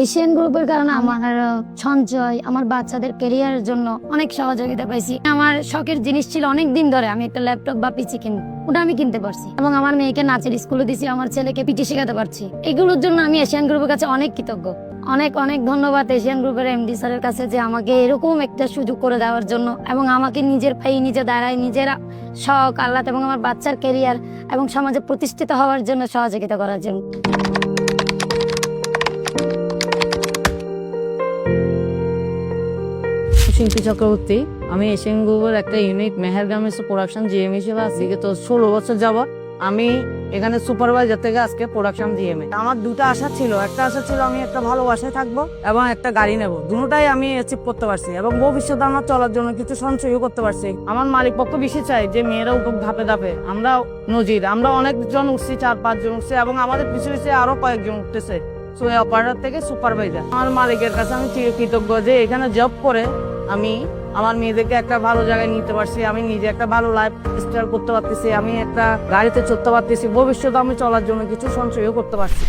Asian গ্রুপের কারণে আমার সঞ্চয়, আমার বাচ্চাদের ক্যারিয়ারের জন্য অনেক সহযোগিতা পাইছি। আমার শখের জিনিস ছিল অনেক দিন ধরে আমি একটা ল্যাপটপ বা পিসি কিনবো, ওটা আমি কিনতে পারছি এবং আমার মেয়েকে নাচের স্কুলে দিছি, আমার ছেলেকে পিটি শেখাতে পারছি। এগুলোর জন্য আমি এশিয়ান গ্রুপের কাছে অনেক কৃতজ্ঞ। অনেক অনেক ধন্যবাদ এশিয়ান গ্রুপের এমডি স্যারের কাছে যে আমাকে এরকম একটা সুযোগ করে দেওয়ার জন্য এবং আমাকে নিজের পায়ে নিজে দাঁড়ায় নিজের শখ আহ্লাদ এবং আমার বাচ্চার ক্যারিয়ার এবং সমাজে প্রতিষ্ঠিত হওয়ার জন্য সহযোগিতা করার জন্য। শিল্পী চক্রবর্তী, আমি এশিয়ান গ্রুপের একটা ইউনিট মেহেরগামে প্রোডাকশন জিএম হিসেবে আছি। তো 16 বছর যাবৎ আমি এখানে সুপারভাইজার থেকে আজকে প্রোডাকশন জিএম। আমার দুটো আশা ছিল, একটা আশা ছিল আমি একটা ভালো বাসায় থাকবো এবং একটা গাড়ি নেব। দুটোটাই আমি অ্যাচিভ করতে পারছি এবং ভবিষ্যতে আমার চলার জন্য কিছু সঞ্চয়ও করতে পারছি। আমার মালিক পক্ষ বেশি চাই যে মেয়েরা উঠুক ধাপে ধাপে। আমরা নজির, আমরা অনেকজন উঠছি, 4-5 জন উঠছে এবং আমাদের পিছু পিছিয়ে আরো কয়েকজন উঠতেছে। অপারেটর থেকে সুপারভাইজার। আমার মালিকের কাছে আমি চিরকৃতজ্ঞ যে এখানে জব করে আমি আমার মেয়েদেরকে একটা ভালো জায়গায় নিতে পারছি, আমি নিজে একটা ভালো লাইফ স্টাইল করতে পারতেছি, আমি একটা গাড়িতে চড়তে পারতেছি। ভবিষ্যতে আমি চলার জন্য কিছু সঞ্চয়ও করতে পারছি।